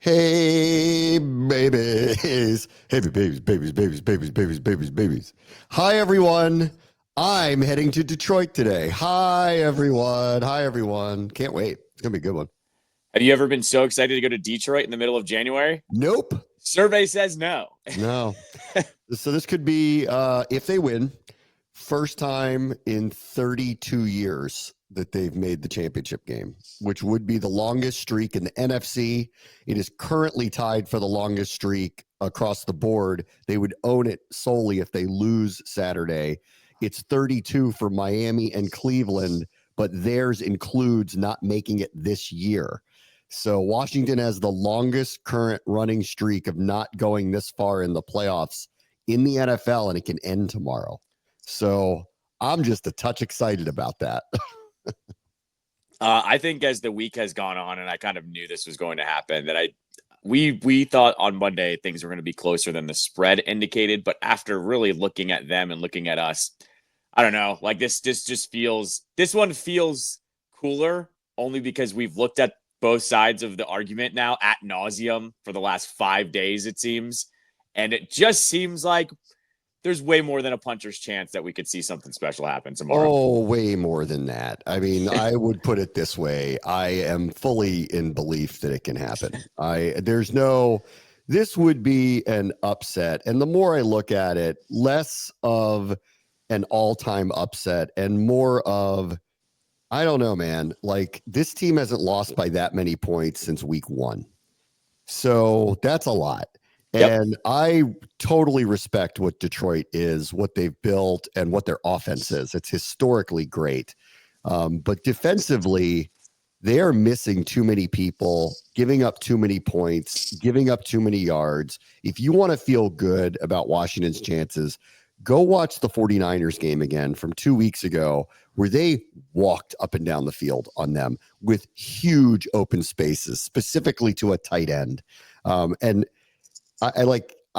Hey, babies. Hey, babies. Hi, everyone. I'm heading to Detroit today. Hi, everyone. Hi, everyone. Can't wait. It's going to be a good one. Have you ever been so excited to go to Detroit in the middle of January? Nope. Survey says no. No. So this could be, if they win, first time in 32 years that they've made the championship game, which would be the longest streak in the NFC. It is currently tied for the longest streak across the board. They would own it solely if they lose Saturday. It's 32 for Miami and Cleveland, but theirs includes not making it this year. So Washington has the longest current running streak of not going this far in the playoffs in the NFL, and it can end tomorrow. So I'm just a touch excited about that. I think as the week has gone on, and I kind of knew this was going to happen, that we thought on Monday things were going to be closer than the spread indicated. But after really looking at them and looking at us, I don't know. Like this one feels cooler only because we've looked at both sides of the argument now ad nauseum for the last 5 days, it seems. And it just seems like there's way more than a puncher's chance that we could see something special happen tomorrow. Oh, way more than that. I mean, I would put it this way. I am fully in belief that it can happen. This would be an upset. And the more I look at it, less of an all-time upset and more of, I don't know, man. Like, this team hasn't lost by that many points since week 1. So that's a lot. And yep. I totally respect what Detroit is, what they've built, and what their offense is. It's historically great. But defensively, they are missing too many people, giving up too many points, giving up too many yards. If you want to feel good about Washington's chances, go watch the 49ers game again from 2 weeks ago, where they walked up and down the field on them with huge open spaces, specifically to a tight end.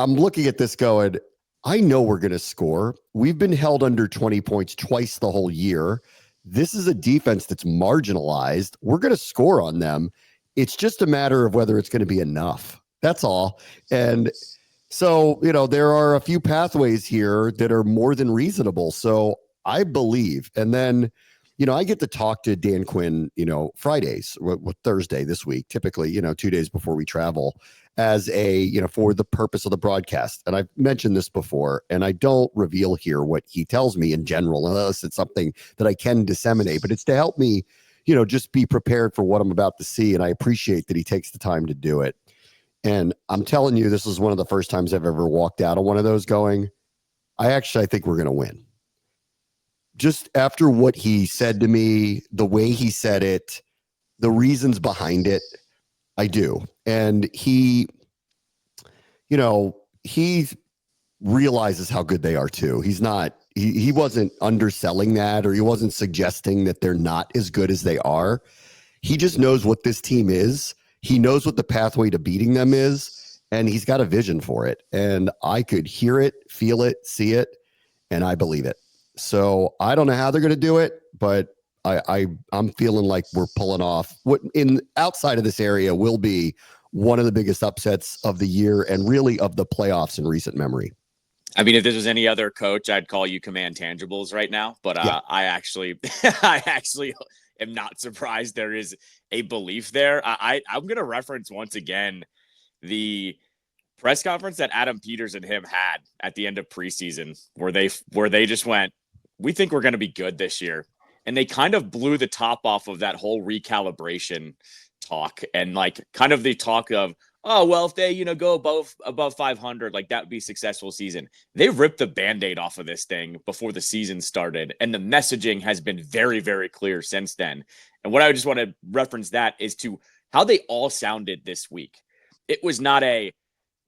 I'm looking at this going, I know we're going to score. We've been held under 20 points twice the whole year. This is a defense that's marginalized. We're going to score on them. It's just a matter of whether it's going to be enough. That's all. And so, there are a few pathways here that are more than reasonable. So I believe. And then, I get to talk to Dan Quinn, Fridays, Thursday this week, typically, 2 days before we travel, as for the purpose of the broadcast. And I've mentioned this before, and I don't reveal here what he tells me in general, unless it's something that I can disseminate, but it's to help me, just be prepared for what I'm about to see. And I appreciate that he takes the time to do it. And I'm telling you, this is one of the first times I've ever walked out of one of those going, I think we're going to win. Just after what he said to me, the way he said it, the reasons behind it, I do. And he realizes how good they are too. He wasn't underselling that, or he wasn't suggesting that they're not as good as they are. He just knows what this team is. He knows what the pathway to beating them is, and he's got a vision for it. And I could hear it, feel it, see it, and I believe it. So I don't know how they're going to do it, but I'm feeling like we're pulling off what in outside of this area will be one of the biggest upsets of the year and really of the playoffs in recent memory. I mean, if this was any other coach, I'd call you command tangibles right now. But yeah. I actually am not surprised there is a belief there. I'm going to reference once again the press conference that Adam Peters and him had at the end of preseason, where they just went, we think we're going to be good this year. And they kind of blew the top off of that whole recalibration talk, and like kind of the talk of, oh, well, if they, go above 500, like that would be a successful season. They ripped the Band-Aid off of this thing before the season started. And the messaging has been very, very clear since then. And what I just want to reference that is to how they all sounded this week. It was not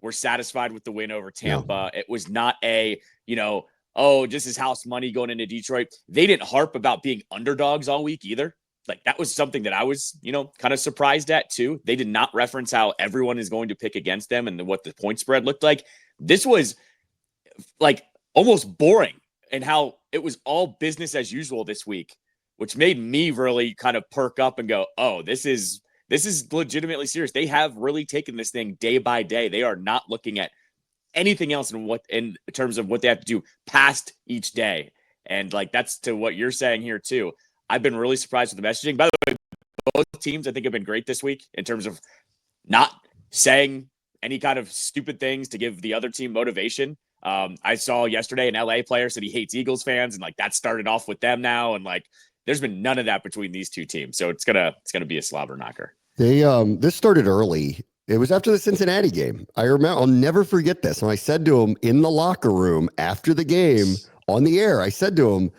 we're satisfied with the win over Tampa. No. It was not oh, just his house money going into Detroit. They didn't harp about being underdogs all week either. Like that was something that I was, kind of surprised at too. They did not reference how everyone is going to pick against them and what the point spread looked like. This was like almost boring, and how it was all business as usual this week, which made me really kind of perk up and go, oh, this is this is legitimately serious. They have really taken this thing day by day. They are not looking at anything else in terms of what they have to do past each day. And like, that's to what you're saying here too. I've been really surprised with the messaging. By the way, both teams I think have been great this week in terms of not saying any kind of stupid things to give the other team motivation. I saw yesterday an LA player said he hates Eagles fans, and like that started off with them now. And like, there's been none of that between these two teams. So it's gonna be a slobber knocker. This started early. It was after the Cincinnati game. I remember, I'll never forget this. When I said to him in the locker room after the game on the air, I said to him,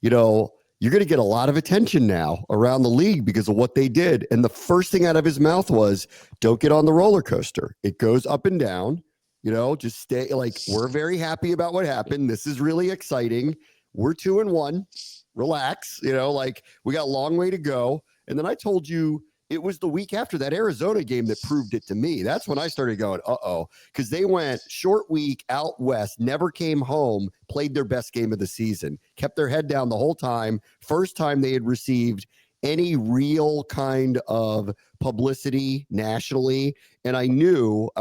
you know, you're going to get a lot of attention now around the league because of what they did. And the first thing out of his mouth was, don't get on the roller coaster. It goes up and down, you know, just stay like, we're very happy about what happened. This is really exciting. We're 2-1, relax, you know, like we got a long way to go. And then I told you, it was the week after that Arizona game that proved it to me. That's when I started going, because they went short week out west, never came home, played their best game of the season, kept their head down the whole time. First time they had received any real kind of publicity nationally. And I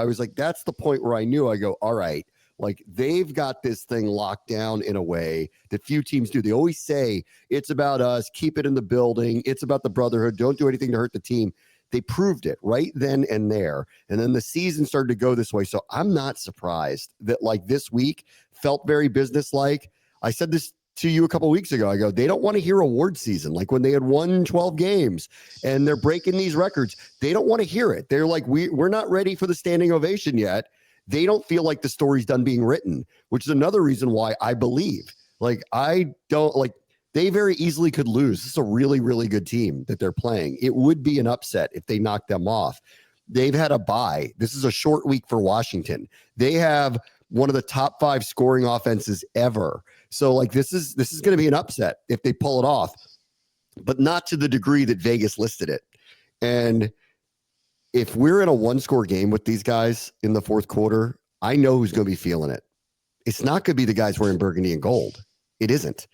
was like, that's the point where I knew, I go, all right, like they've got this thing locked down in a way that few teams do. They always say it's about us, keep it in the building. It's about the brotherhood. Don't do anything to hurt the team. They proved it right then and there. And then the season started to go this way. So I'm not surprised that like this week felt very businesslike. I said this to you a couple of weeks ago. I go, they don't want to hear award season. Like when they had won 12 games and they're breaking these records, they don't want to hear it. They're like, we're not ready for the standing ovation yet. They don't feel like the story's done being written, which is another reason why I believe, like, I don't like, they very easily could lose. This is a really, really good team that they're playing. It would be an upset if they knocked them off. They've had a bye. This is a short week for Washington. They have one of the top 5 scoring offenses ever. So like, this is going to be an upset if they pull it off, but not to the degree that Vegas listed it. And if we're in a 1-score game with these guys in the fourth quarter, I know who's going to be feeling it. It's not going to be the guys wearing burgundy and gold. It isn't.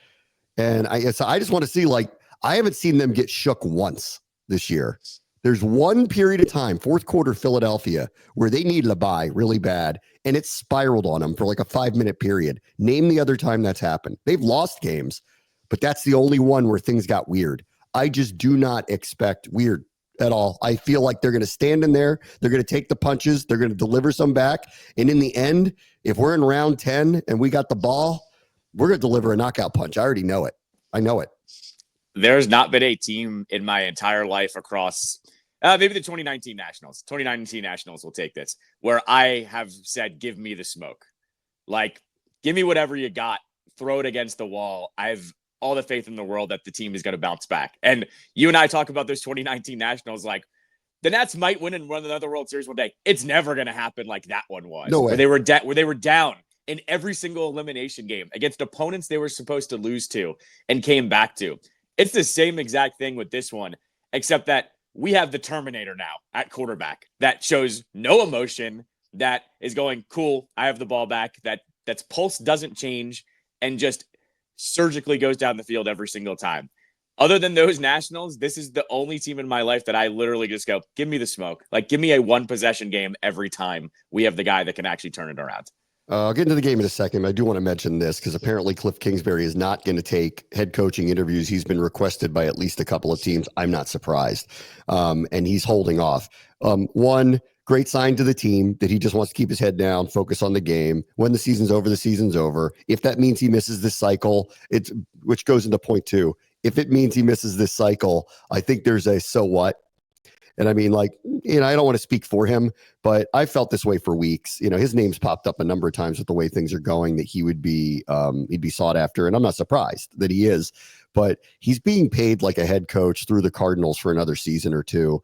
And I just want to see, like, I haven't seen them get shook once this year. There's one period of time, fourth quarter Philadelphia, where they needed a bye really bad, and it spiraled on them for like a 5-minute period. Name the other time that's happened. They've lost games, but that's the only one where things got weird. I just do not expect weird at all. I feel like they're going to stand in there. They're going to take the punches. They're going to deliver some back. And in the end, if we're in round 10 and we got the ball, we're going to deliver a knockout punch. I already know it. I know it. There's not been a team in my entire life across maybe the 2019 Nationals. 2019 Nationals will take this, where I have said, give me the smoke. Like, give me whatever you got. Throw it against the wall. I've all the faith in the world that the team is going to bounce back. And you and I talk about those 2019 Nationals, like the Nats might win and run another World Series one day. It's never going to happen like that one was. No way. Where they were down in every single elimination game against opponents they were supposed to lose to and came back to. It's the same exact thing with this one, except that we have the Terminator now at quarterback that shows no emotion, that is going, cool, I have the ball back, that's pulse doesn't change, and just surgically goes down the field every single time. Other than those Nationals, this is the only team in my life that I literally just go, give me the smoke. Like, give me a 1-possession game every time we have the guy that can actually turn it around. I'll get into the game in a second, but I do want to mention this because apparently Cliff Kingsbury is not going to take head coaching interviews. He's been requested by at least a couple of teams. I'm not surprised. And he's holding off. One great sign to the team that he just wants to keep his head down, focus on the game. When the season's over, the season's over. If that means he misses this cycle, which goes into point 2. If it means he misses this cycle, I think there's a so what. And I mean, like, you know, I don't want to speak for him, but I felt this way for weeks. You know, his name's popped up a number of times with the way things are going, that he would be, he'd be sought after. And I'm not surprised that he is, but he's being paid like a head coach through the Cardinals for another season or two.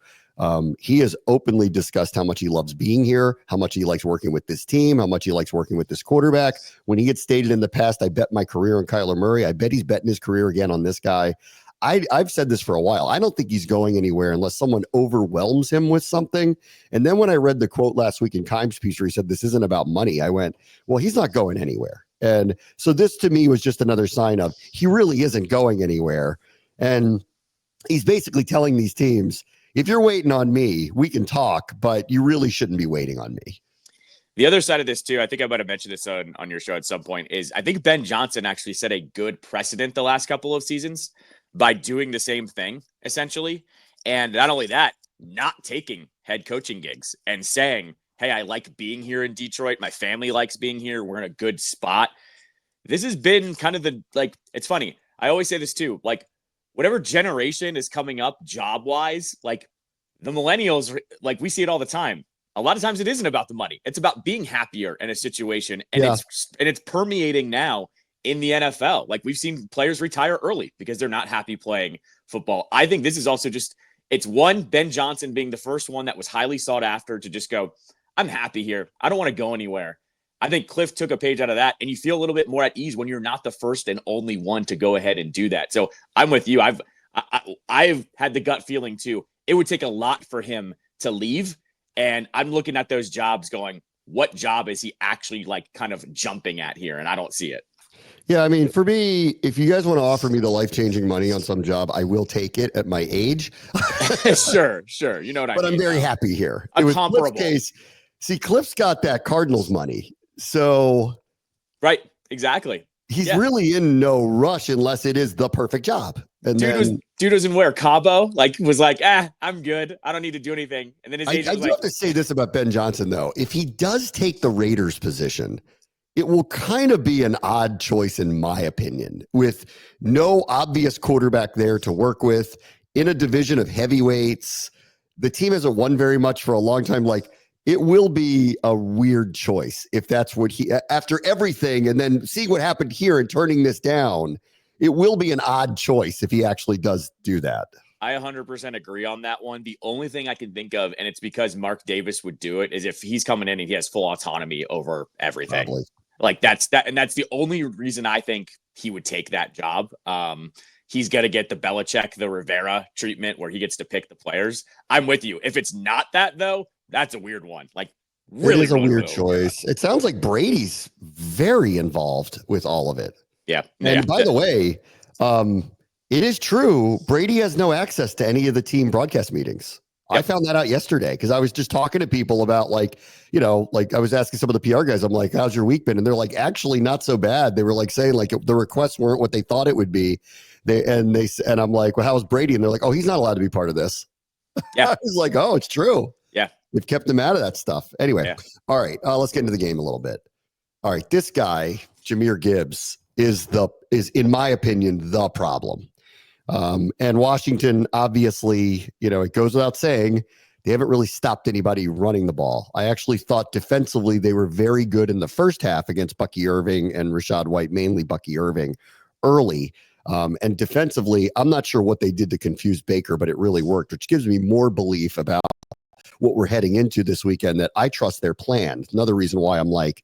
He has openly discussed how much he loves being here, how much he likes working with this team, how much he likes working with this quarterback. When he gets stated in the past, I bet my career on Kyler Murray. I bet he's betting his career again on this guy. I've said this for a while. I don't think he's going anywhere unless someone overwhelms him with something. And then when I read the quote last week in Kimes' piece where he said, this isn't about money, I went, well, he's not going anywhere. And so this to me was just another sign of he really isn't going anywhere. And he's basically telling these teams, if you're waiting on me, we can talk, but you really shouldn't be waiting on me. The other side of this too, I think I might have mentioned this on your show at some point, is I think Ben Johnson actually set a good precedent the last couple of seasons by doing the same thing, essentially. And not only that, not taking head coaching gigs and saying, hey, I like being here in Detroit. My family likes being here. We're in a good spot. This has been kind of it's funny. I always say this too, whatever generation is coming up job wise, the millennials, we see it all the time. A lot of times it isn't about the money. It's about being happier in a situation. And it's permeating now in the NFL. We've seen players retire early because they're not happy playing football. I think this is also it's Ben Johnson being the first one that was highly sought after to just go, I'm happy here. I don't want to go anywhere. I think Cliff took a page out of that, and you feel a little bit more at ease when you're not the first and only one to go ahead and do that. So I'm with you. I've had the gut feeling too. It would take a lot for him to leave. And I'm looking at those jobs going, what job is he actually kind of jumping at here? And I don't see it. Yeah, I mean, for me, if you guys want to offer me the life-changing money on some job, I will take it at my age. Sure. You know what I mean? But I'm very happy here. A comparable case. See, Cliff's got that Cardinals money. So. Right, exactly. He's really in no rush unless it is the perfect job. And dude was in where? Cabo? Was I'm good. I don't need to do anything. And then his agent I do have to say this about Ben Johnson, though. If he does take the Raiders position, it will kind of be an odd choice, in my opinion, with no obvious quarterback there to work with in a division of heavyweights. The team hasn't won very much for a long time. It will be a weird choice if that's what after everything and then seeing what happened here and turning this down, it will be an odd choice if he actually does do that. I 100% agree on that one. The only thing I can think of, and it's because Mark Davis would do it, is if he's coming in and he has full autonomy over everything. Probably. That's the only reason I think he would take that job. He's got to get the Belichick, the Rivera treatment where he gets to pick the players. I'm with you. If it's not that, though, that's a weird one. Really, it is a weird choice. It sounds like Brady's very involved with all of it. Yeah. And by the way, it is true. Brady has no access to any of the team broadcast meetings. Yep. I found that out yesterday because I was just talking to people about I was asking some of the PR guys, I'm like, how's your week been? And they're like, actually not so bad. They were saying the requests weren't what they thought it would be. And I'm like, well, how's Brady? And they're like, oh, he's not allowed to be part of this. Yeah. I was like, oh, it's true. Yeah. They've kept him out of that stuff. Anyway. Yeah. All right. Let's get into the game a little bit. All right. This guy, Jahmyr Gibbs, is in my opinion, the problem. And Washington, obviously, it goes without saying, they haven't really stopped anybody running the ball. I actually thought defensively they were very good in the first half against Bucky Irving and Rachaad White, mainly Bucky Irving early. And defensively, I'm not sure what they did to confuse Baker, but it really worked, which gives me more belief about what we're heading into this weekend, that I trust their plan. Another reason why I'm like,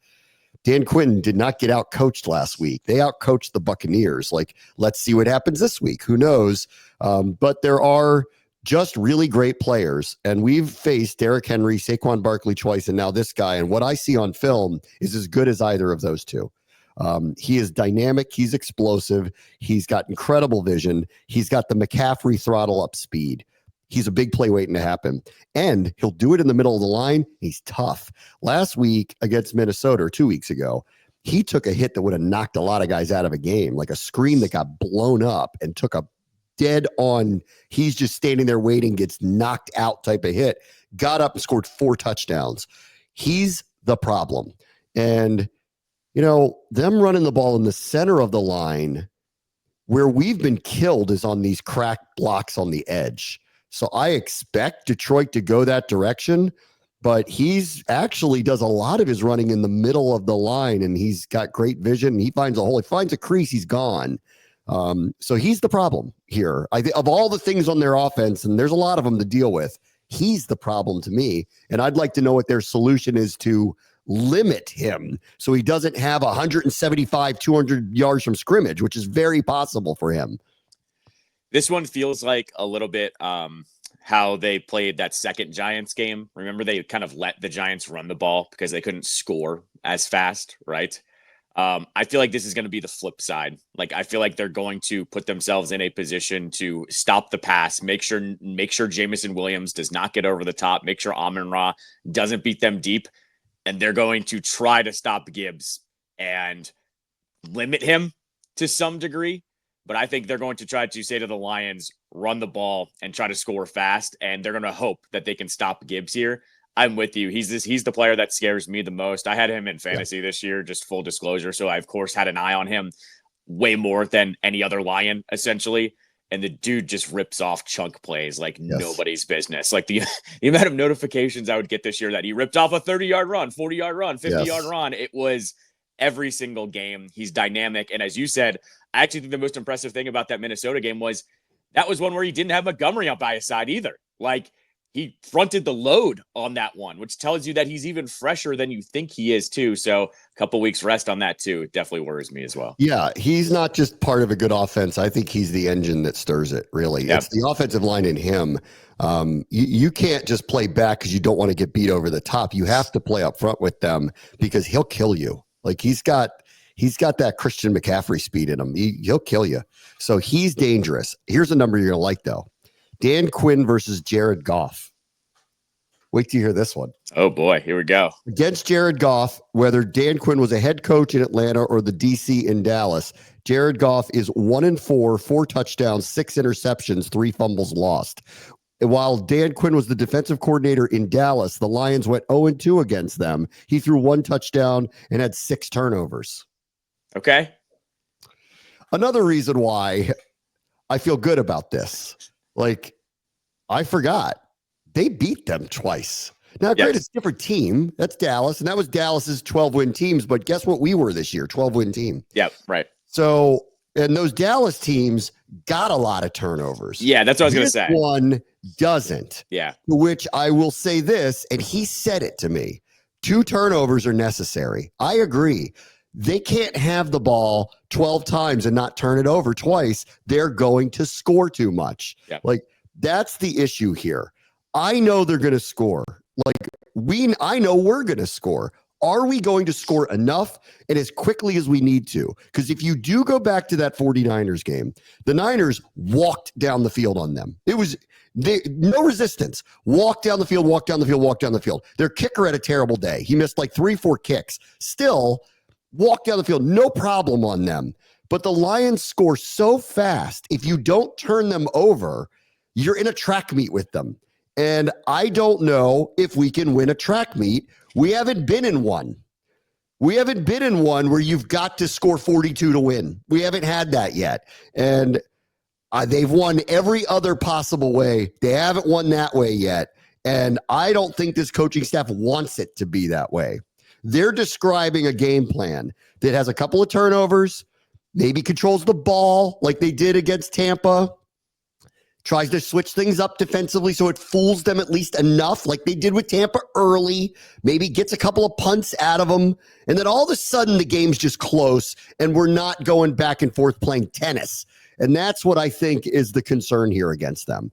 Dan Quinn did not get out coached last week. They out coached the Buccaneers. Let's see what happens this week. Who knows? But there are just really great players. And we've faced Derrick Henry, Saquon Barkley twice, and now this guy. And what I see on film is as good as either of those two. He is dynamic. He's explosive. He's got incredible vision. He's got the McCaffrey throttle up speed. He's a big play waiting to happen. And he'll do it in the middle of the line. He's tough. Last week against Minnesota, or 2 weeks ago, he took a hit that would have knocked a lot of guys out of a game, like a screen that got blown up and took a dead on. He's just standing there waiting, gets knocked out type of hit, got up and scored 4 touchdowns. He's the problem. And, them running the ball in the center of the line where we've been killed is on these cracked blocks on the edge. So I expect Detroit to go that direction, but he's actually does a lot of his running in the middle of the line, and he's got great vision. He finds a hole. He finds a crease. He's gone. So he's the problem here. Of all the things on their offense, and there's a lot of them to deal with, he's the problem to me. And I'd like to know what their solution is to limit him so he doesn't have 175, 200 yards from scrimmage, which is very possible for him. This one feels like a little bit how they played that second Giants game. Remember, they kind of let the Giants run the ball because they couldn't score as fast, right? I feel like this is going to be the flip side. Like, I feel like they're going to put themselves in a position to stop the pass, make sure Jameson Williams does not get over the top, make sure Amon-Ra doesn't beat them deep, and they're going to try to stop Gibbs and limit him to some degree. But I think they're going to try to say to the Lions, run the ball and try to score fast, and they're going to hope that they can stop Gibbs here. I'm with you. He's the player that scares me the most. I had him in fantasy this year, just full disclosure. So I, of course, had an eye on him way more than any other Lion, essentially. And the dude just rips off chunk plays like nobody's business. Like the amount of notifications I would get this year that he ripped off a 30-yard run, 40-yard run, 50-yard run. It was every single game. He's dynamic. And as you said, I actually think the most impressive thing about that Minnesota game was that was one where he didn't have Montgomery up by his side either. Like, he fronted the load on that one, which tells you that he's even fresher than you think he is too. So a couple weeks rest on that too. It definitely worries me as well. Yeah, he's not just part of a good offense. I think he's the engine that stirs it, really. Yep. It's the offensive line in him. You can't just play back because you don't want to get beat over the top. You have to play up front with them because he'll kill you. Like, he's got that Christian McCaffrey speed in him. He'll kill you. So he's dangerous. Here's a number you're going to like, though. Dan Quinn versus Jared Goff. Wait till you hear this one. Oh, boy. Here we go. Against Jared Goff, whether Dan Quinn was a head coach in Atlanta or the DC in Dallas, Jared Goff is 1-4, 4 touchdowns, 6 interceptions, 3 fumbles lost. While Dan Quinn was the defensive coordinator in Dallas, the Lions went 0-2 against them. He threw 1 touchdown and had 6 turnovers. Okay. Another reason why I feel good about this. Like, I forgot. They beat them twice. Now, great, it's a different team. That's Dallas, and that was Dallas's 12-win teams. But guess what we were this year? 12-win team. Yep, right. So, and those Dallas teams got a lot of turnovers. Yeah, that's what I was going to say. This one doesn't. Yeah. To which I will say this, and he said it to me. 2 turnovers are necessary. I agree. They can't have the ball 12 times and not turn it over twice. They're going to score too much. Yep. Like, that's the issue here. I know they're going to score. I know we're going to score. Are we going to score enough and as quickly as we need to? Because if you do go back to that 49ers game, the Niners walked down the field on them. It was no resistance. Walk down the field, walk down the field, walk down the field. Their kicker had a terrible day. He missed like 3-4 kicks. Still, walk down the field, no problem on them. But the Lions score so fast, if you don't turn them over, you're in a track meet with them. And I don't know if we can win a track meet. We haven't been in one. We haven't been in one where you've got to score 42 to win. We haven't had that yet. And they've won every other possible way. They haven't won that way yet. And I don't think this coaching staff wants it to be that way. They're describing a game plan that has a couple of turnovers, maybe controls the ball like they did against Tampa, tries to switch things up defensively so it fools them at least enough like they did with Tampa early, maybe gets a couple of punts out of them, and then all of a sudden the game's just close and we're not going back and forth playing tennis. And that's what I think is the concern here against them.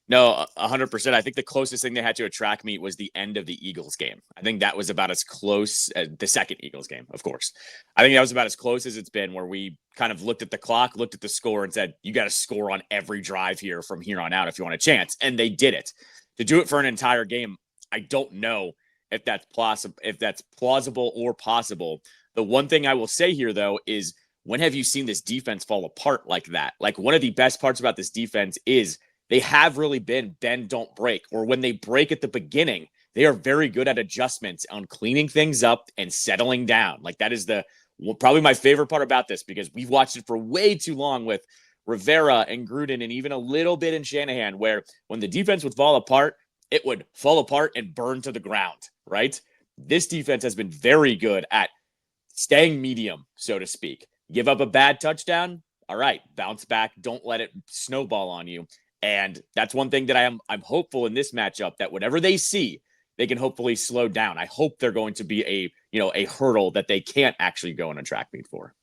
No, 100%. I think the closest thing they had to a track meet was the end of the Eagles game. I think that was about as close as the second Eagles game, of course. I think that was about as close as it's been, where we kind of looked at the clock, looked at the score, and said, you got to score on every drive here from here on out if you want a chance. And they did it. To do it for an entire game, I don't know if that's plausible or possible. The one thing I will say here, though, is when have you seen this defense fall apart like that? Like, one of the best parts about this defense is they have really been bend, don't break, or when they break at the beginning, they are very good at adjustments on cleaning things up and settling down. Like, that is probably my favorite part about this, because we've watched it for way too long with Rivera and Gruden and even a little bit in Shanahan, where when the defense would fall apart, it would fall apart and burn to the ground, right? This defense has been very good at staying medium, so to speak. Give up a bad touchdown, all right, bounce back. Don't let it snowball on you. And that's one thing that I'm hopeful in this matchup, that whatever they see, they can hopefully slow down. I hope they're going to be a hurdle that they can't actually go in a track meet for.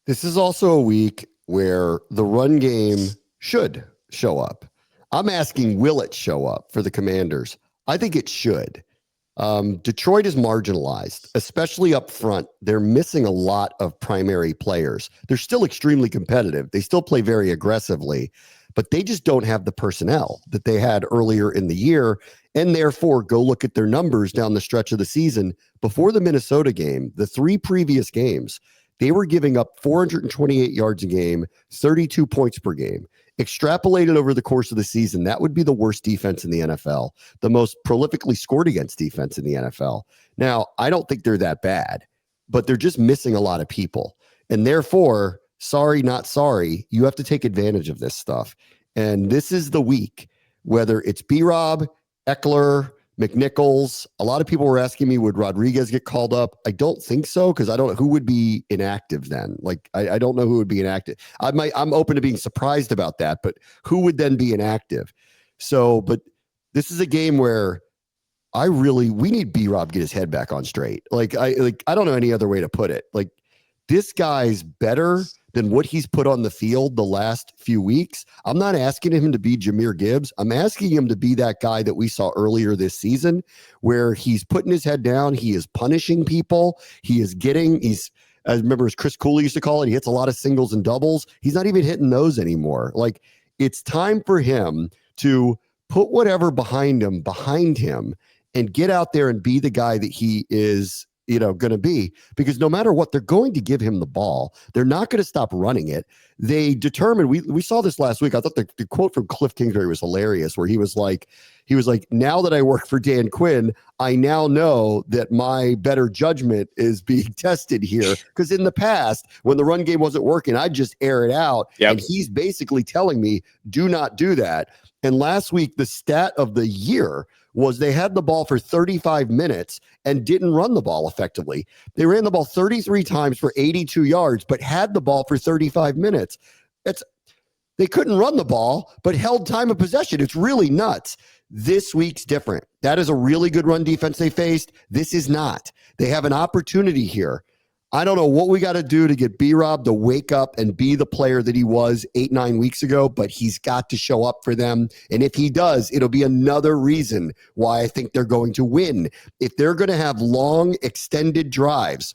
This is also a week where the run game should show up. I'm asking, will it show up for the Commanders? I think it should. Detroit is marginalized, especially up front. They're missing a lot of primary players. They're still extremely competitive. They still play very aggressively, but they just don't have the personnel that they had earlier in the year. And therefore, go look at their numbers down the stretch of the season. Before the Minnesota game, the 3 previous games, they were giving up 428 yards a game, 32 points per game. Extrapolated over the course of the season, that would be the worst defense in the NFL, the most prolifically scored against defense in the NFL. Now, I don't think they're that bad, but they're just missing a lot of people. And therefore, sorry, not sorry, you have to take advantage of this stuff. And this is the week, whether it's B-Rob, Eckler, McNichols. A lot of people were asking me, would Rodriguez get called up? I don't think so, because I don't know who would be inactive then. Like, I don't know who would be inactive. I'm open to being surprised about that, but who would then be inactive? So, but this is a game where we need B-Rob get his head back on straight. I don't know any other way to put it. Like, this guy's better than what he's put on the field the last few weeks. I'm not asking him to be Jahmyr Gibbs. I'm asking him to be that guy that we saw earlier this season, where he's putting his head down. He is punishing people. I remember as Chris Cooley used to call it, he hits a lot of singles and doubles. He's not even hitting those anymore. Like, it's time for him to put whatever behind him and get out there and be the guy that he is going to be, because no matter what, they're going to give him the ball. They're not going to stop running it. They determined, we saw this last week. I thought the quote from Cliff Kingsbury was hilarious, where he was like, now that I work for Dan Quinn, I now know that my better judgment is being tested here. Because in the past, when the run game wasn't working, I'd just air it out. Yep. And he's basically telling me, do not do that. And last week, the stat of the year was they had the ball for 35 minutes and didn't run the ball effectively. They ran the ball 33 times for 82 yards, but had the ball for 35 minutes. They couldn't run the ball, but held time of possession. It's really nuts. This week's different. That is a really good run defense they faced. This is not. They have an opportunity here. I don't know what we got to do to get B-Rob to wake up and be the player that he was 8-9 weeks ago, but he's got to show up for them. And if he does, it'll be another reason why I think they're going to win. If they're going to have long, extended drives,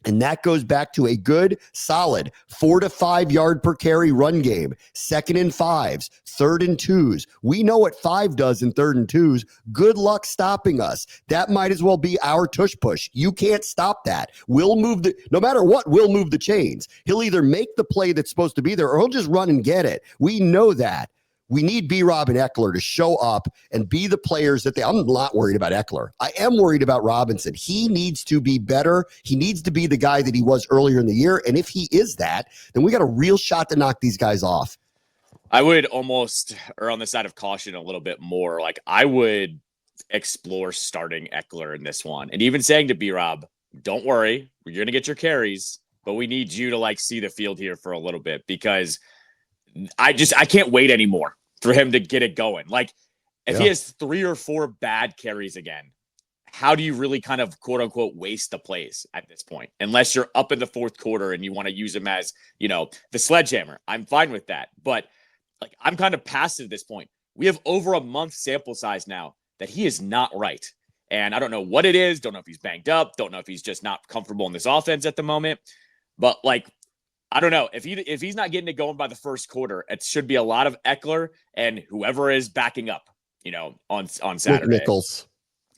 and that goes back to a good, solid 4 to 5 yard per carry run game, 2nd and 5s, 3rd and 2s. We know what 5 does in 3rd and 2s. Good luck stopping us. That might as well be our tush push. You can't stop that. No matter what, we'll move the chains. He'll either make the play that's supposed to be there, or he'll just run and get it. We know that. We need B-Rob and Eckler to show up and be the players that I'm not worried about Eckler. I am worried about Robinson. He needs to be better. He needs to be the guy that he was earlier in the year. And if he is that, then we got a real shot to knock these guys off. I would almost err on the side of caution a little bit more. Like, I would explore starting Eckler in this one. And even saying to B-Rob, don't worry, you're going to get your carries, but we need you to see the field here for a little bit, because I can't wait anymore for him to get it going. Like, if he has 3 or 4 bad carries again, how do you really kind of quote unquote waste the plays at this point? Unless you're up in the 4th quarter and you want to use him as, the sledgehammer. I'm fine with that. But I'm kind of past it at this point. We have over a month sample size now that he is not right. And I don't know what it is. Don't know if he's banged up. Don't know if he's just not comfortable in this offense at the moment. But I don't know if he's not getting it going by the 1st quarter. It should be a lot of Eckler and whoever is backing up, on Saturday. McNichols.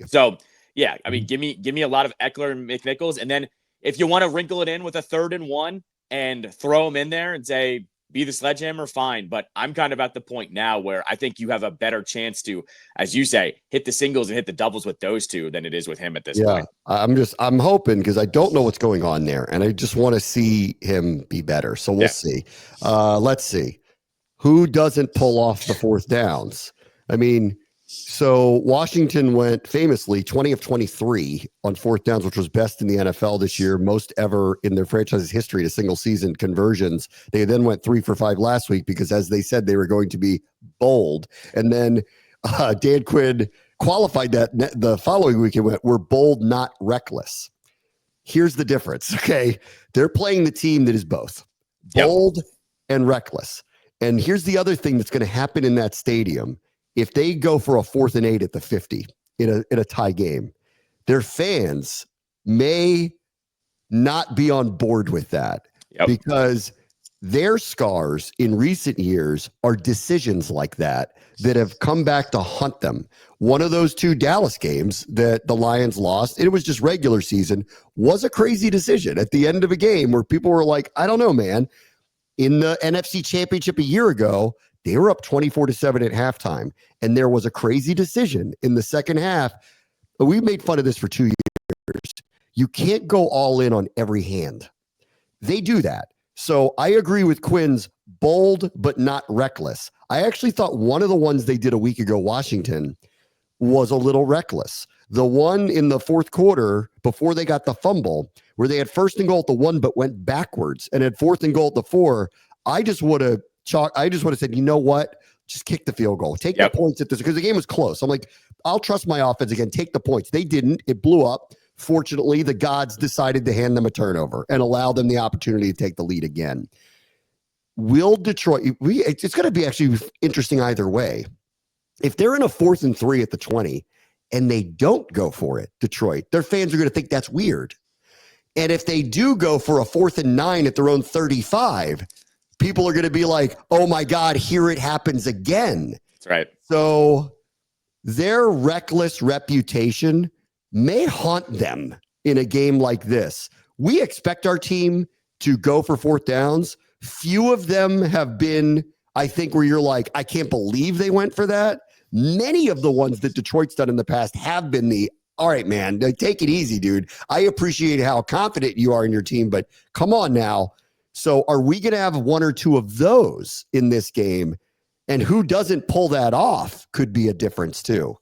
So yeah, I mean, give me a lot of Eckler and McNichols, and then if you want to wrinkle it in with a 3rd and 1 and throw him in there and say be the sledgehammer, fine. But I'm kind of at the point now where I think you have a better chance to, as you say, hit the singles and hit the doubles with those two than it is with him at this point. I'm hoping, because I don't know what's going on there, and I just want to see him be better. So we'll see. Let's see. Who doesn't pull off the 4th downs? I mean, so Washington went famously 20 of 23 on 4th downs, which was best in the NFL this year, most ever in their franchise's history to single season conversions. They then went 3 for 5 last week because, as they said, they were going to be bold. And then Dan Quinn qualified that the following week. It went, we're bold, not reckless. Here's the difference. Okay. They're playing the team that is both bold and reckless. And here's the other thing that's going to happen in that stadium. If they go for a 4th and 8 at the 50 in a tie game, their fans may not be on board with that because their scars in recent years are decisions like that have come back to haunt them. One of those 2 Dallas games that the Lions lost, it was just regular season, was a crazy decision at the end of a game where people were like, I don't know, man. In the NFC Championship a year ago, they were up 24-7 at halftime, and there was a crazy decision in the second half. We made fun of this for 2 years. You can't go all in on every hand. They do that. So I agree with Quinn's bold but not reckless. I actually thought one of the ones they did a week ago, Washington, was a little reckless. The one in the fourth quarter before they got the fumble where they had 1st and goal at the 1 but went backwards and had 4th and goal at the 4, I just would have said, you know what? Just kick the field goal. Take the points at this because the game was close. I'm like, I'll trust my offense again. Take the points. They didn't. It blew up. Fortunately, the gods decided to hand them a turnover and allow them the opportunity to take the lead again. Will Detroit, it's going to be actually interesting either way. If they're in a 4th and 3 at the 20 and they don't go for it, Detroit, their fans are going to think that's weird. And if they do go for a 4th and 9 at their own 35, people are going to be like, oh my God, here it happens again. That's right. So their reckless reputation may haunt them in a game like this. We expect our team to go for 4th downs. Few of them have been, I think, where you're like, I can't believe they went for that. Many of the ones that Detroit's done in the past have been all right, man, take it easy, dude. I appreciate how confident you are in your team, but come on now. So are we going to have 1 or 2 of those in this game? And who doesn't pull that off could be a difference too.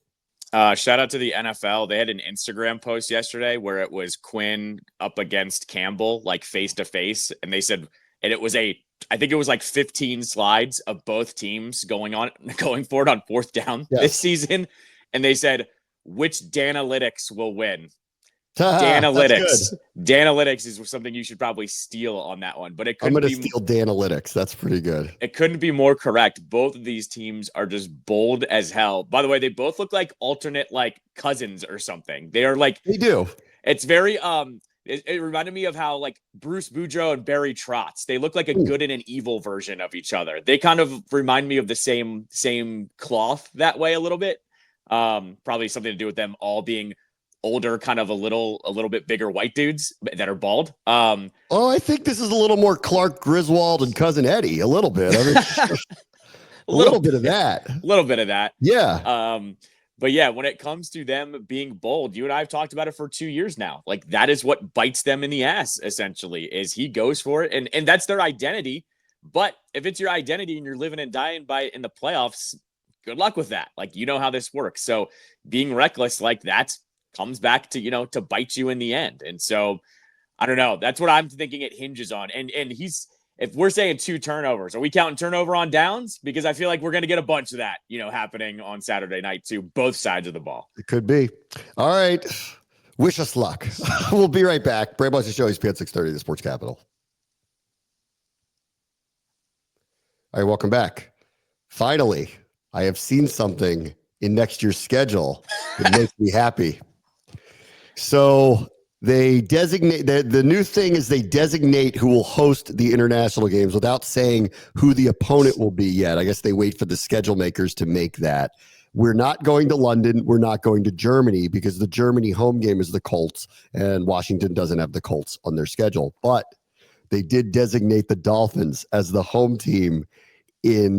Shout out to the NFL. They had an Instagram post yesterday where it was Quinn up against Campbell, like face to face. And they said, and it was I think it was like 15 slides of both teams going for it on 4th down this season. And they said, which Danalytics will win? Danalytics. Danalytics is something you should probably steal on that one, but I'm going to steal Danalytics. That's pretty good. It couldn't be more correct. Both of these teams are just bold as hell. By the way, they both look like alternate like cousins or something. They are like, they do. It's very, it reminded me of how like Bruce Boudreaux and Barry Trotz, they look like a good and an evil version of each other. They kind of remind me of the same cloth that way a little bit. Probably something to do with them all being older, kind of a little bit bigger white dudes that are bald. I think this is a little more Clark Griswold and Cousin Eddie, a little bit. I mean, a little bit of that. A little bit of that. Yeah. But yeah, when it comes to them being bold, you and I have talked about it for 2 years now. Like that is what bites them in the ass, essentially, is he goes for it. And that's their identity. But if it's your identity and you're living and dying by it in the playoffs, good luck with that. Like, you know how this works. So being reckless like that comes back to, to bite you in the end. And so I don't know. That's what I'm thinking it hinges on. And if we're saying 2 turnovers, are we counting turnover on downs? Because I feel like we're going to get a bunch of that, happening on Saturday night too, both sides of the ball. It could be. All right. Wish us luck. We'll be right back. Bram and Callow Show, ESPN 630, the Sports Capital. All right, welcome back. Finally, I have seen something in next year's schedule that makes me happy. So they designate the new thing is they designate who will host the international games without saying who the opponent will be yet. I guess they wait for the schedule makers to make that. We're not going to London. We're not going to Germany because the Germany home game is the Colts, and Washington doesn't have the Colts on their schedule. But they did designate the Dolphins as the home team in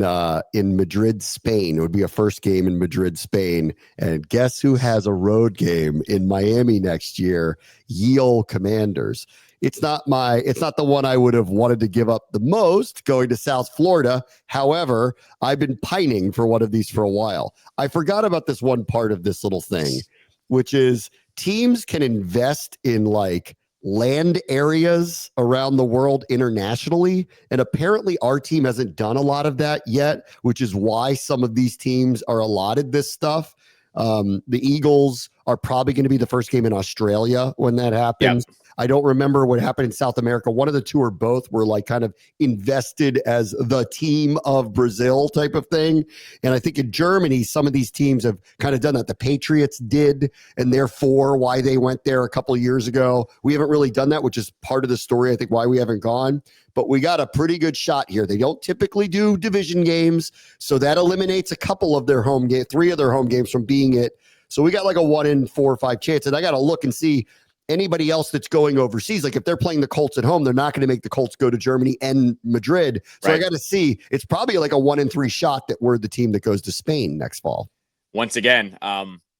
Madrid, Spain. It would be a first game in Madrid, Spain. And guess who has a road game in Miami next year? Ye olde Commanders. It's not the one I would have wanted to give up the most, going to South Florida. However, I've been pining for one of these for a while. I forgot about this one part of this little thing, which is teams can invest in like land areas around the world internationally. And apparently our team hasn't done a lot of that yet, which is why some of these teams are allotted this stuff. The Eagles are probably going to be the first game in Australia when that happens. Yep. I don't remember what happened in South America. One of the two or both were like kind of invested as the team of Brazil type of thing. And I think in Germany, some of these teams have kind of done that. The Patriots did, and therefore why they went there a couple of years ago. We haven't really done that, which is part of the story, I think, why we haven't gone. But we got a pretty good shot here. They don't typically do division games, so that eliminates a couple of their home game, 3 of their home games from being it. So we got like a 1 in 4 or 5 chance. And I got to look and see anybody else that's going overseas. Like if they're playing the Colts at home, they're not going to make the Colts go to Germany and Madrid. So I got to see. It's probably like a 1 in 3 shot that we're the team that goes to Spain next fall. Once again,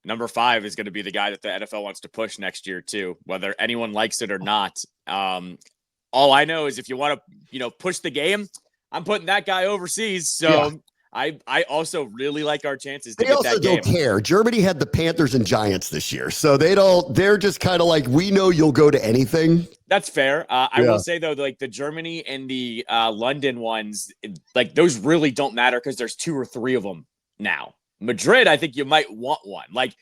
number 5 is going to be the guy that the NFL wants to push next year too, whether anyone likes it or not. All I know is if you want to, push the game, I'm putting that guy overseas. So I also really like our chances to get that game. They also don't care. Germany had the Panthers and Giants this year. So they're just kind of like, we know you'll go to anything. That's fair. I will say though, like the Germany and the London ones, like those really don't matter because there's 2 or 3 of them now. Madrid, I think you might want one. Like,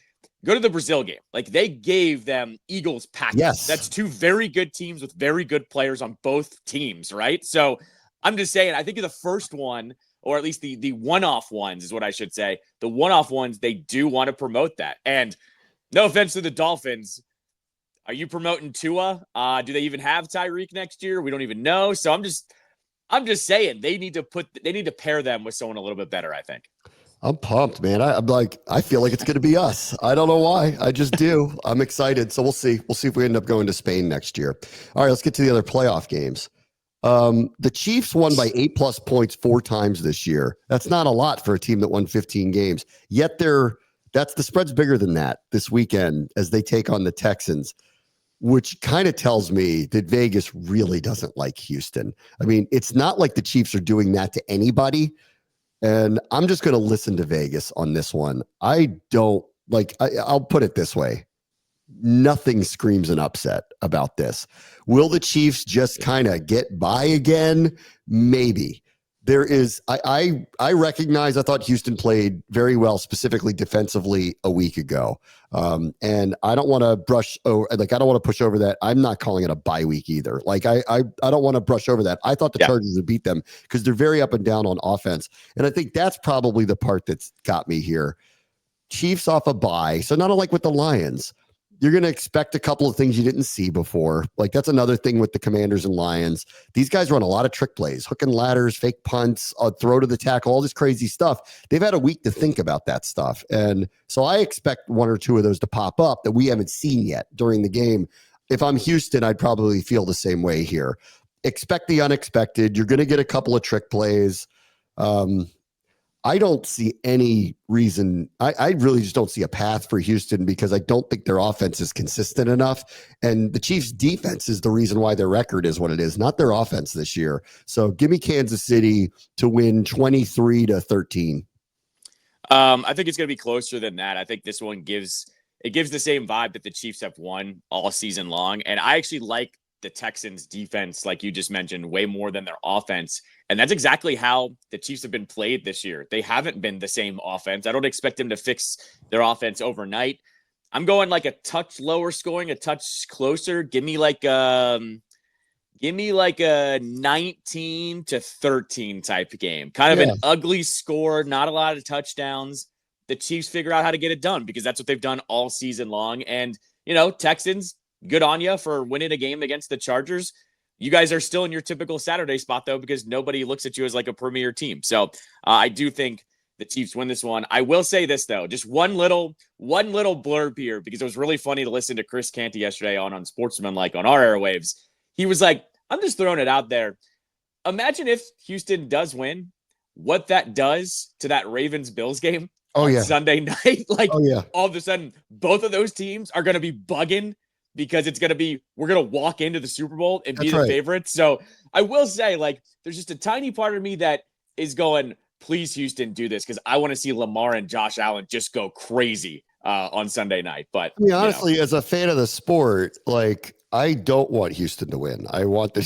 go to the Brazil game. Like, they gave them Eagles package. Yes. That's 2 very good teams with very good players on both teams, right? So, I'm just saying, I think the first one, or at least the one-off ones is what I should say. The one-off ones, they do want to promote that. And no offense to the Dolphins, are you promoting Tua? Do they even have Tyreek next year? We don't even know. So, I'm just saying, they need to pair them with someone a little bit better, I think. I'm pumped, man. I feel like it's going to be us. I don't know why. I just do. I'm excited. So we'll see. We'll see if we end up going to Spain next year. All right, let's get to the other playoff games. The Chiefs won by 8+ points 4 times this year. That's not a lot for a team that won 15 games. Yet the spread's bigger than that this weekend as they take on the Texans, which kind of tells me that Vegas really doesn't like Houston. I mean, it's not like the Chiefs are doing that to anybody. And I'm just going to listen to Vegas on this one. I'll put it this way. Nothing screams an upset about this. Will the Chiefs just kind of get by again? Maybe. There is, I recognize, I thought Houston played very well, specifically defensively a week ago. And I don't want to brush over, I don't want to push over that. I'm not calling it a bye week either. I don't want to brush over that. I thought the Chargers would beat them because they're very up and down on offense. And I think that's probably the part that's got me here. Chiefs off a bye. So not unlike with the Lions, you're going to expect a couple of things you didn't see before. Like that's another thing with the Commanders and Lions. These guys run a lot of trick plays, hook and ladders, fake punts, throw to the tackle, all this crazy stuff. They've had a week to think about that stuff. And so I expect 1 or 2 of those to pop up that we haven't seen yet during the game. If I'm Houston, I'd probably feel the same way here. Expect the unexpected. You're going to get a couple of trick plays. I don't see any reason. I really just don't see a path for Houston because I don't think their offense is consistent enough. And the Chiefs' defense is the reason why their record is what it is, not their offense this year. So give me Kansas City to win 23-13. I think it's going to be closer than that. I think this one gives the same vibe that the Chiefs have won all season long. And I actually like the Texans defense, like you just mentioned, way more than their offense. And that's exactly how the Chiefs have been played this year. They haven't been the same offense. I don't expect them to fix their offense overnight. I'm going like a touch lower scoring, a touch closer. Give me like a 19-13 type game. Kind of an ugly score, not a lot of touchdowns. The Chiefs figure out how to get it done because that's what they've done all season long. And, Texans, good on you for winning a game against the Chargers. You guys are still in your typical Saturday spot, though, because nobody looks at you as like a premier team. So I do think the Chiefs win this one. I will say this, though, just one little blurb here, because it was really funny to listen to Chris Canty yesterday on Sportsmanlike on our airwaves. He was like, I'm just throwing it out there. Imagine if Houston does win, what that does to that Ravens-Bills game on Sunday night. All of a sudden, both of those teams are going to be bugging because it's going to be, we're going to walk into the Super Bowl and be the favorites. So I will say, there's just a tiny part of me that is going, please, Houston, do this, because I want to see Lamar and Josh Allen just go crazy on Sunday night. But I mean, honestly, as a fan of the sport, I don't want Houston to win. I want the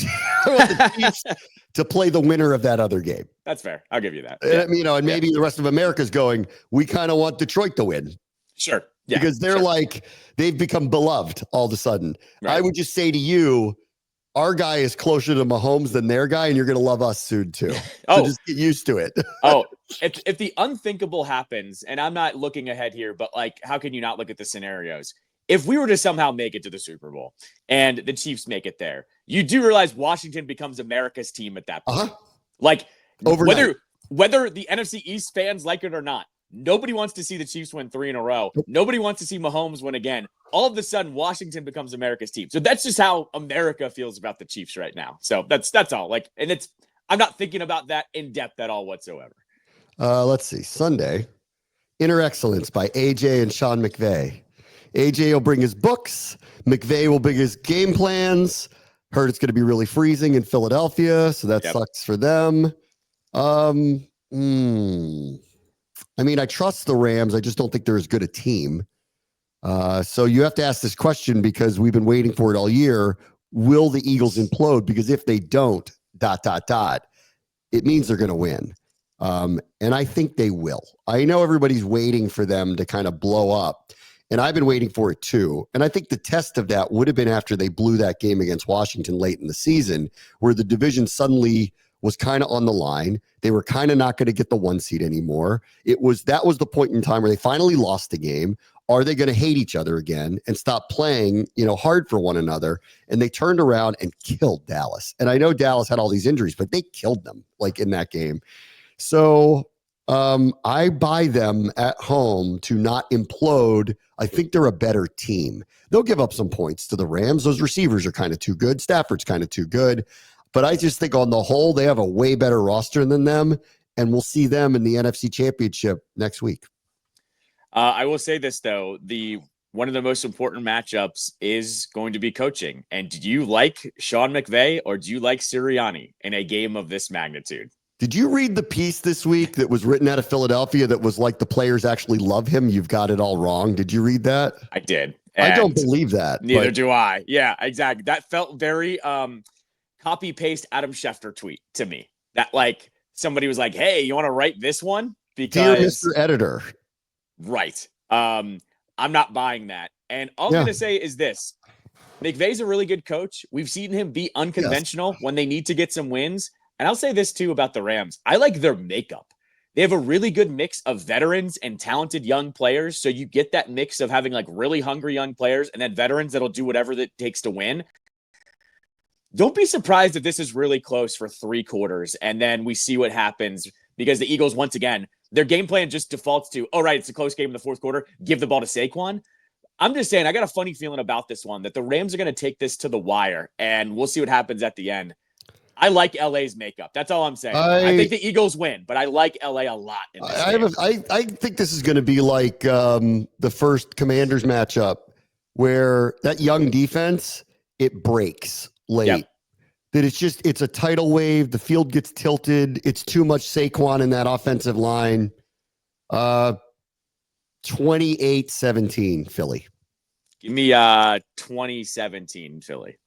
Chiefs to play the winner of that other game. That's fair. I'll give you that. And maybe the rest of America's going, we kind of want Detroit to win. Sure. because they're like, they've become beloved all of a sudden. Right. I would just say to you, our guy is closer to Mahomes than their guy, and you're going to love us soon too. So just get used to it. If the unthinkable happens, and I'm not looking ahead here, but like, how can you not look at the scenarios? If we were to somehow make it to the Super Bowl and the Chiefs make it there, you do realize Washington becomes America's team at that point. Like, overnight. Whether the NFC East fans like it or not, nobody wants to see the Chiefs win 3 in a row. Nobody wants to see Mahomes win again. All of a sudden, Washington becomes America's team. So that's just how America feels about the Chiefs right now. So that's all. Like, and I'm not thinking about that in depth at all whatsoever. Let's see. Sunday, Inner Excellence by AJ and Sean McVay. AJ will bring his books. McVay will bring his game plans. Heard it's going to be really freezing in Philadelphia, so that sucks for them. I mean, I trust the Rams. I just don't think they're as good a team. So you have to ask this question because we've been waiting for it all year. Will the Eagles implode? Because if they don't, ... it means they're going to win. And I think they will. I know everybody's waiting for them to kind of blow up, and I've been waiting for it too. And I think the test of that would have been after they blew that game against Washington late in the season, where the division suddenly was kind of on the line. They were kind of not going to get the 1 seed anymore. That was the point in time where they finally lost the game. Are they going to hate each other again and stop playing, hard for one another? And they turned around and killed Dallas. And I know Dallas had all these injuries, but they killed them in that game. So I buy them at home to not implode. I think they're a better team. They'll give up some points to the Rams. Those receivers are kind of too good. Stafford's kind of too good. But I just think on the whole, they have a way better roster than them, and we'll see them in the NFC Championship next week. I will say this, though. One of the most important matchups is going to be coaching. And do you like Sean McVay or do you like Sirianni in a game of this magnitude? Did you read the piece this week that was written out of Philadelphia that was like the players actually love him? You've got it all wrong. Did you read that? I did. I don't believe that. Neither do I. Yeah, exactly. That felt very copy paste Adam Schefter tweet to me. That somebody was like, "Hey, you want to write this one?" Because dear Mr. Editor. Right. I'm not buying that. And all I'm going to say is this. McVay's a really good coach. We've seen him be unconventional when they need to get some wins. And I'll say this too about the Rams. I like their makeup. They have a really good mix of veterans and talented young players. So you get that mix of having really hungry young players and then veterans that'll do whatever it takes to win. Don't be surprised if this is really close for 3 quarters and then we see what happens, because the Eagles, once again, their game plan just defaults to, it's a close game in the 4th quarter, give the ball to Saquon. I'm just saying, I got a funny feeling about this one, that the Rams are going to take this to the wire, and we'll see what happens at the end. I like LA's makeup. That's all I'm saying. I think the Eagles win, but I like LA a lot. In this game. I think this is going to be like the first Commanders matchup, where that young defense, it breaks late. Yep. That it's a tidal wave. The field gets tilted. It's too much Saquon in that offensive line. 28-17 Philly. Give me 2017 Philly.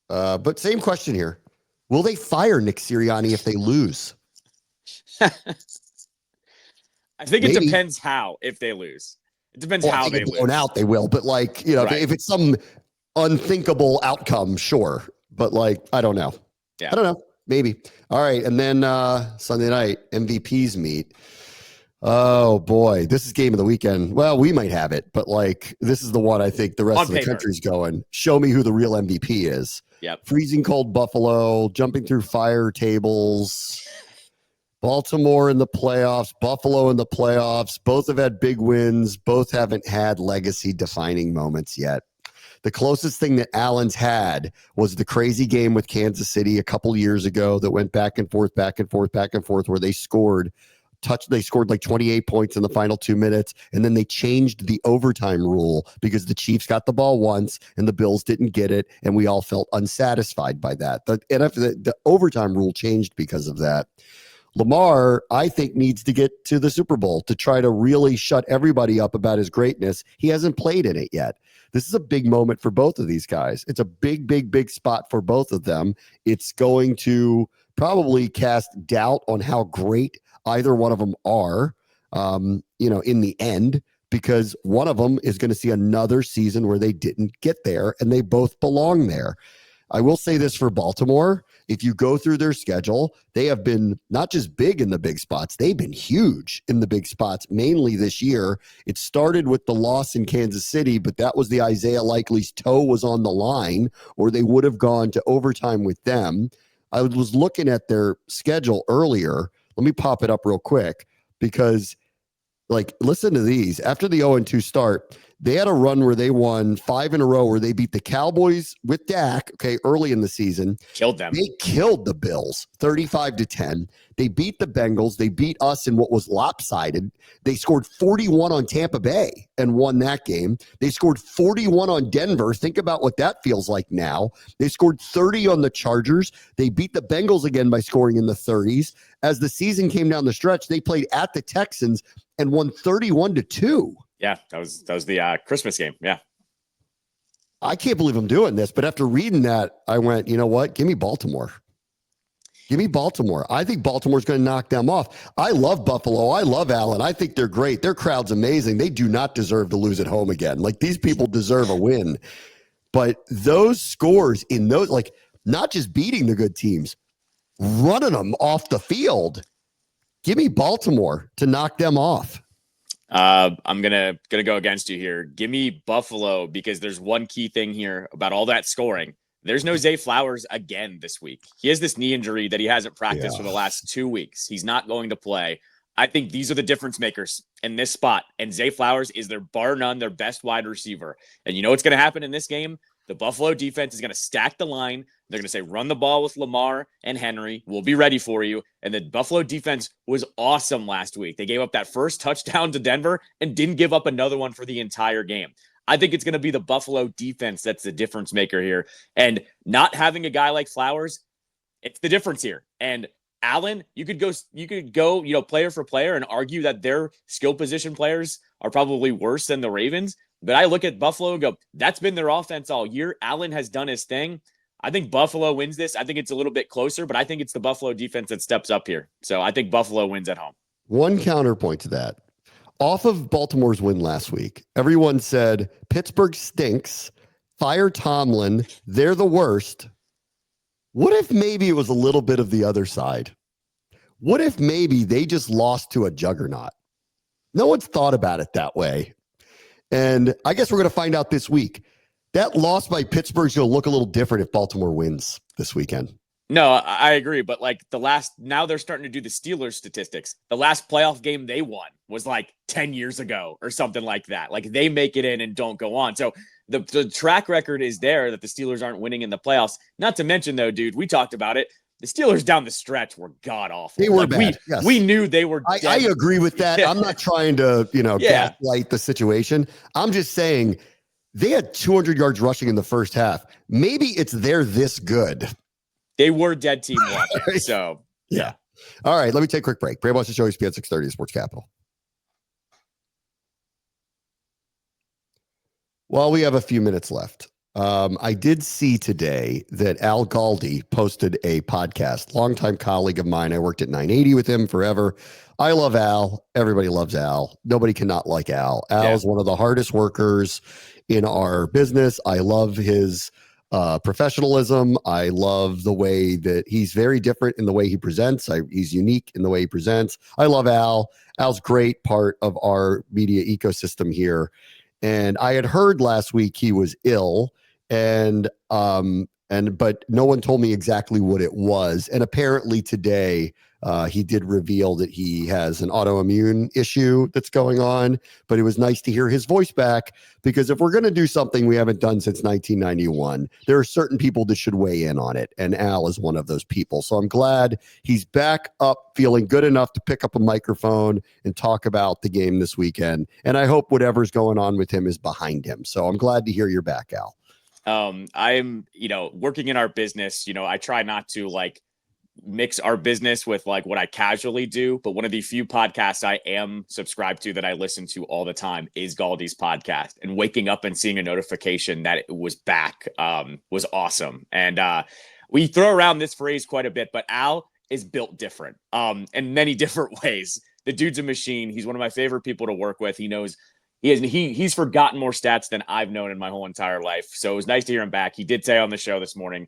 But same question here. Will they fire Nick Sirianni if they lose? I think it depends how, if they lose. It depends how they lose. Blown out, they will. But if it's some unthinkable outcome, sure. But I don't know. Yeah. I don't know. Maybe. All right. And then Sunday night, MVPs meet. Oh boy, this is game of the weekend. Well, we might have it, but this is the one I think the rest of the country's going. Show me who the real MVP is. Yep. Freezing cold Buffalo, jumping through fire tables. Baltimore in the playoffs, Buffalo in the playoffs. Both have had big wins. Both haven't had legacy defining moments yet. The closest thing that Allen's had was the crazy game with Kansas City a couple years ago that went back and forth, where they scored. They scored 28 points in the final 2 minutes, and then they changed the overtime rule because the Chiefs got the ball once and the Bills didn't get it, and we all felt unsatisfied by that. The overtime rule changed because of that. Lamar, I think, needs to get to the Super Bowl to try to really shut everybody up about his greatness. He hasn't played in it yet. This is a big moment for both of these guys. It's a big, big, big spot for both of them. It's going to probably cast doubt on how great either one of them are, in the end. because one of them is going to see another season where they didn't get there, and they both belong there. I will say this for Baltimore. If you go through their schedule, they have been not just big in the big spots, they've been huge in the big spots, mainly this year. It started with the loss in Kansas City, but that was the Isaiah Likely's toe was on the line, or they would have gone to overtime with them. I was looking at their schedule earlier. Let me pop it up real quick because, like, listen to these. After the 0-2 start, they had a run where they won 5 in a row where they beat the Cowboys with Dak, early in the season. Killed them. They killed the Bills 35-10. They beat the Bengals. They beat us in what was lopsided. They scored 41 on Tampa Bay and won that game. They scored 41 on Denver. Think about what that feels like now. They scored 30 on the Chargers. They beat the Bengals again by scoring in the 30s. As the season came down the stretch, they played at the Texans and won 31-2. Yeah, that was the Christmas game. Yeah. I can't believe I'm doing this, but after reading that, I went, you know what? Give me Baltimore. Give me Baltimore. I think Baltimore's going to knock them off. I love Buffalo. I love Allen. I think they're great. Their crowd's amazing. They do not deserve to lose at home again. Like, these people deserve a win. But those scores in those, like, not just beating the good teams, running them off the field. Give me Baltimore to knock them off. I'm gonna go against you here. Give me Buffalo, because there's one key thing here about all that scoring. There's no Zay Flowers again this week. He has this knee injury that he hasn't practiced for the last 2 weeks. He's not going to play. I think these are the difference makers in this spot. And Zay Flowers is their bar none, their best wide receiver. And you know what's going to happen in this game? The Buffalo defense is going to stack the line. They're going to say, run the ball with Lamar and Henry. We'll be ready for you. And the Buffalo defense was awesome last week. They gave up that first touchdown to Denver and didn't give up another one for the entire game. I think it's going to be the Buffalo defense that's the difference maker here. And not having a guy like Flowers, it's the difference here. And Allen, you could go, player for player and argue that their skill position players are probably worse than the Ravens. But I look at Buffalo and go, that's been their offense all year. Allen has done his thing. I think Buffalo wins this. I think it's a little bit closer, but I think it's the Buffalo defense that steps up here. So I think Buffalo wins at home. One counterpoint to that. Off of Baltimore's win last week, everyone said Pittsburgh stinks, fire Tomlin, they're the worst. What if maybe it was a little bit of the other side? What if maybe they just lost to a juggernaut? No one's thought about it that way. And I guess we're going to find out this week. That loss by Pittsburgh's going to look a little different if Baltimore wins this weekend. No, I agree. But now they're starting to do the Steelers statistics. The last playoff game they won was like 10 years ago or something like that. Like, they make it in and don't go on. So the track record is there that the Steelers aren't winning in the playoffs. Not to mention, though, dude, we talked about it. The Steelers down the stretch were god awful. They were bad. We knew they were. I agree with that. I'm not trying to, gaslight the situation. I'm just saying they had 200 yards rushing in the first half. Maybe they're this good. They were dead team one. So yeah. All right, let me take a quick break. Bram wants to show ESPN 630 Sports Capital. Well, we have a few minutes left. I did see today that Al Galdi posted a podcast, longtime colleague of mine. I worked at 980 with him forever. I love Al. Everybody loves Al. Nobody cannot like Al. Al is one of the hardest workers in our business. I love his professionalism. I love the way that he's very different in the way he presents. He's unique in the way he presents. I love Al. Al's great part of our media ecosystem here. And I had heard last week he was ill, but no one told me exactly what it was. And apparently today he did reveal that he has an autoimmune issue that's going on, but it was nice to hear his voice back, because if we're going to do something we haven't done since 1991, there are certain people that should weigh in on it. And Al is one of those people. So I'm glad he's back up, feeling good enough to pick up a microphone and talk about the game this weekend. And I hope whatever's going on with him is behind him. So I'm glad to hear you're back, Al. I'm, working in our business, I try not to mix our business with what I casually do. But one of the few podcasts I am subscribed to that I listen to all the time is Galdi's podcast, and waking up and seeing a notification that it was back was awesome. And we throw around this phrase quite a bit, but Al is built different in many different ways. The dude's a machine. He's one of my favorite people to work with. He knows He's forgotten more stats than I've known in my whole entire life. So it was nice to hear him back. He did say on the show this morning,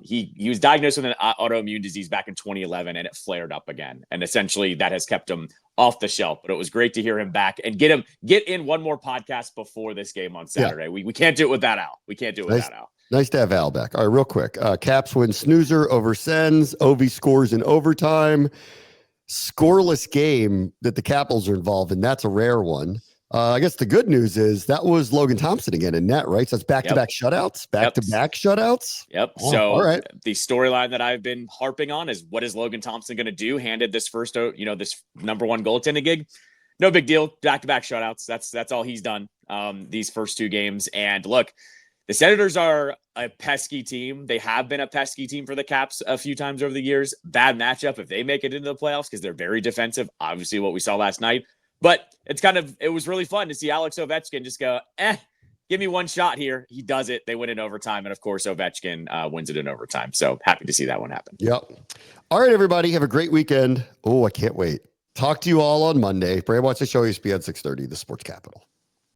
he was diagnosed with an autoimmune disease back in 2011, and it flared up again. And essentially that has kept him off the shelf. But it was great to hear him back and get in one more podcast before this game on Saturday. Yeah. We can't do it without Al. We can't do it without Al. Nice to have Al back. All right, real quick. Caps win snoozer over Sens. Ovi scores in overtime. Scoreless game that the Capitals are involved in. That's a rare one. I guess the good news is that was Logan Thompson again in net, right? So it's back-to-back shutouts, back-to-back shutouts. Yep. Oh, so all right. The storyline that I've been harping on is what is Logan Thompson going to do? Handed this first, this number one goaltending gig. No big deal. Back-to-back shutouts. That's all he's done these first two games. And look, the Senators are a pesky team. They have been a pesky team for the Caps a few times over the years. Bad matchup if they make it into the playoffs because they're very defensive. Obviously, what we saw last night. But it was really fun to see Alex Ovechkin just go, give me one shot here. He does it. They win in overtime. And of course, Ovechkin wins it in overtime. So happy to see that one happen. Yep. All right, everybody. Have a great weekend. Oh, I can't wait. Talk to you all on Monday. Bram watch the show, ESPN 630, the Sports Capital.